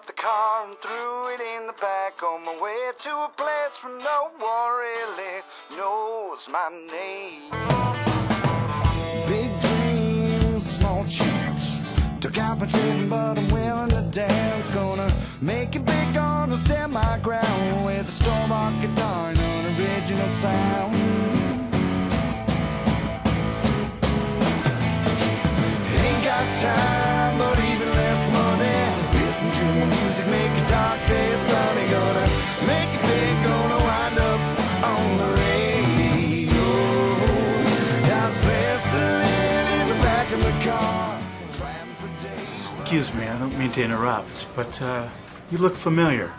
up the car and threw it in the back on my way to a place where no one really knows my name. Big dreams, small chance. Took out my trading, but I'm willing to dance. Gonna make it big, gonna stand my ground with a store-bought guitar and an original sound. Ain't got time, but even less money. Listen to my music, make a dark day sunny. Gonna make it big, gonna wind up on the radio. Got a place to live in the back of the car. Driving for days. Excuse me, I don't mean to interrupt, but you look familiar.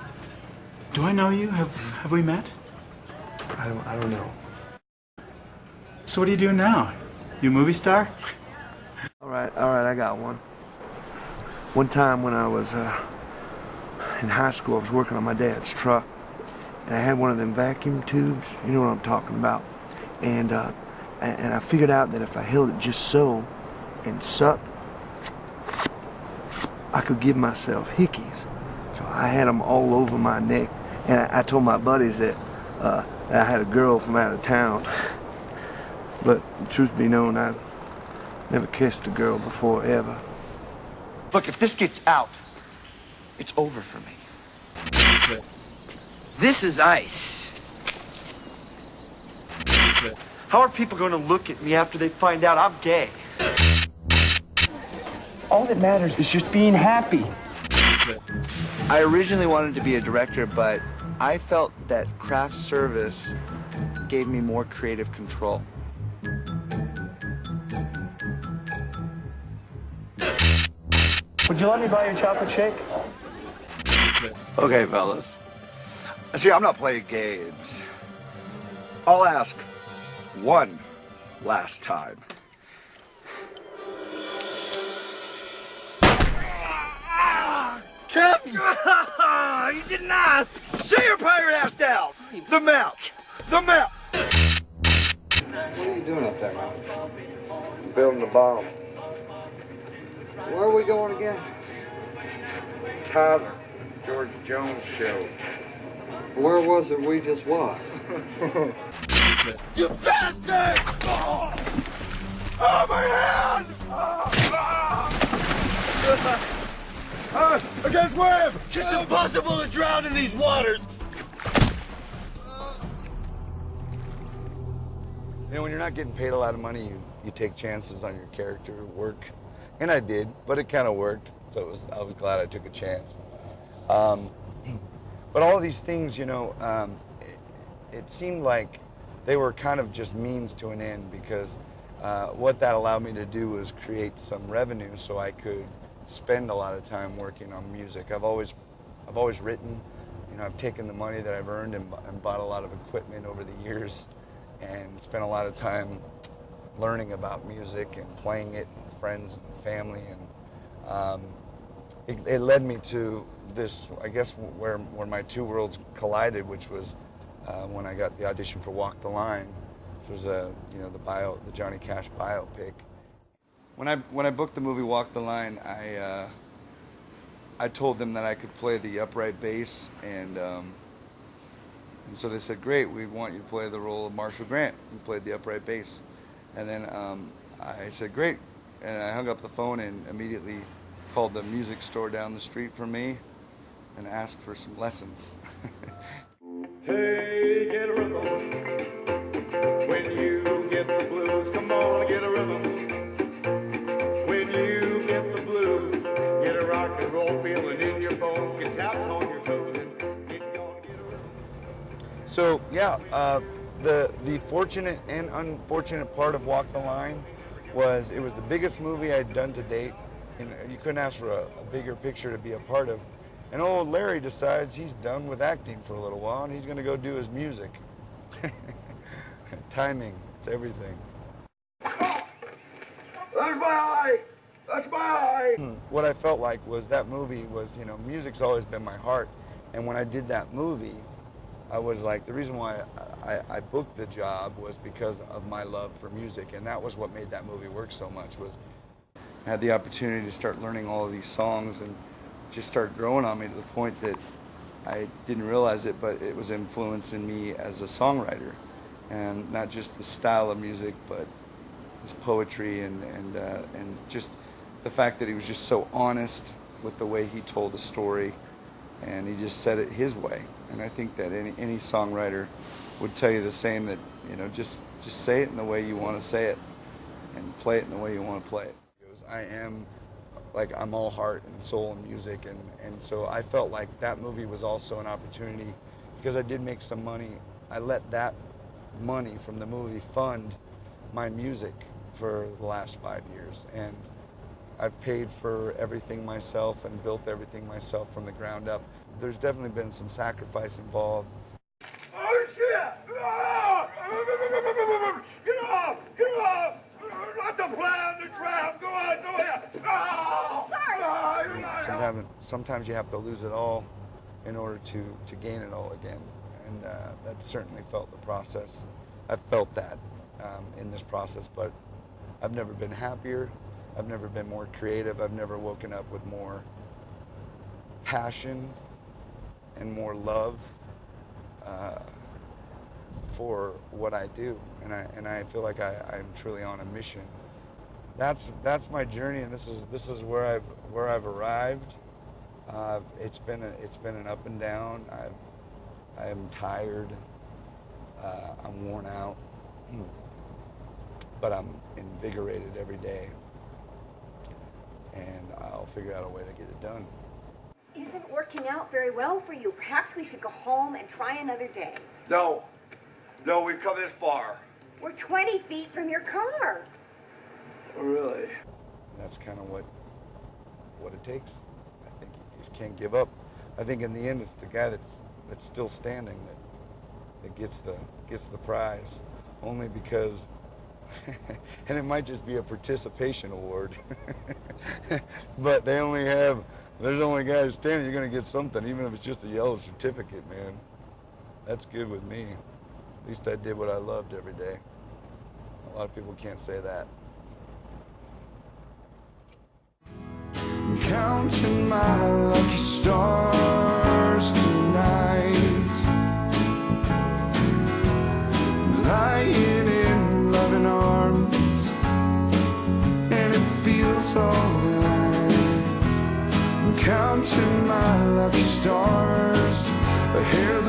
Do I know you? Have we met? I don't know. So what are you doing now? You a movie star? All right, I got one. One time when I was in high school, I was working on my dad's truck, and I had one of them vacuum tubes. You know what I'm talking about. And I figured out that if I held it just so and sucked, I could give myself hickeys. So I had them all over my neck, and I told my buddies that I had a girl from out of town. But truth be known, I never kissed a girl before, ever. Look, if this gets out, it's over for me. This is ice. How are people going to look at me after they find out I'm gay? All that matters is just being happy. I originally wanted to be a director, but I felt that craft service gave me more creative control. Would you let me buy your chocolate shake? Okay, fellas. See, I'm not playing games. I'll ask one last time. Captain! You didn't ask! Sit your pirate ass down! The mount! The mount! What are you doing up there, man? Building a bomb. Where are we going again? Tyler, George Jones show. Where was it we just was? You bastard! Oh, oh my hand! Against wave! It's impossible to drown in these waters! You know, when you're not getting paid a lot of money, you take chances on your character work. And I did, but it kind of worked. So I was glad I took a chance. But all of these things, you know, it seemed like they were kind of just means to an end, because what that allowed me to do was create some revenue so I could spend a lot of time working on music. I've always written. You know, I've taken the money that I've earned and bought a lot of equipment over the years, and spent a lot of time learning about music and playing it with friends and family, and it led me to this, I guess, where my two worlds collided, which was when I got the audition for Walk the Line, which was the Johnny Cash biopic. When I booked the movie Walk the Line, I told them that I could play the upright bass, and so they said, great, we want you to play the role of Marshall Grant, who played the upright bass. And then I said, great, and I hung up the phone and immediately called the music store down the street from me and asked for some lessons. Hey, get a rhythm. When you get the blues, come on, get a rhythm. When you get the blues, get a rock and roll feeling in your bones, get taps on your toes, and get going, get a rhythm. So yeah, the fortunate and unfortunate part of Walk the Line was it was the biggest movie I'd done to date, and you couldn't ask for a bigger picture to be a part of. And old Larry decides he's done with acting for a little while, and he's going to go do his music. Timing, it's everything. That's my eye! That's my eye! What I felt like was that movie was, you know, music's always been my heart. And when I did that movie, I was like, the reason why I booked the job was because of my love for music. And that was what made that movie work so much, was I had the opportunity to start learning all of these songs and just started growing on me to the point that I didn't realize it, but it was influencing me as a songwriter, and not just the style of music, but his poetry and just the fact that he was just so honest with the way he told the story, and he just said it his way. And I think that any songwriter would tell you the same, that, you know, just say it in the way you want to say it, and play it in the way you want to play it. I'm all heart and soul and music, and so I felt like that movie was also an opportunity, because I did make some money. I let that money from the movie fund my music for the last 5 years, and I've paid for everything myself and built everything myself from the ground up. There's definitely been some sacrifice involved. Oh shit! Ah! Get off! Get off! Not the plan, the trap! Go on, go ahead! Oh! Sometimes you have to lose it all in order to gain it all again, and that certainly felt the process. I've felt that in this process, but I've never been happier. I've never been more creative. I've never woken up with more passion and more love for what I do, and I feel like I'm truly on a mission. That's my journey, and this is where I've arrived. It's been an up and down. I am tired. I'm worn out, but I'm invigorated every day, and I'll figure out a way to get it done. Isn't working out very well for you. Perhaps we should go home and try another day. No, we've come this far. We're 20 feet from your car. Really? That's kind of what it takes. I think you just can't give up. I think in the end, it's the guy that's still standing that gets the prize, only because, and it might just be a participation award, but there's only guys standing. You're gonna get something, even if it's just a yellow certificate, man. That's good with me. At least I did what I loved every day. A lot of people can't say that. Counting my lucky stars tonight, lying in loving arms, and it feels alright. Counting my lucky stars, a hair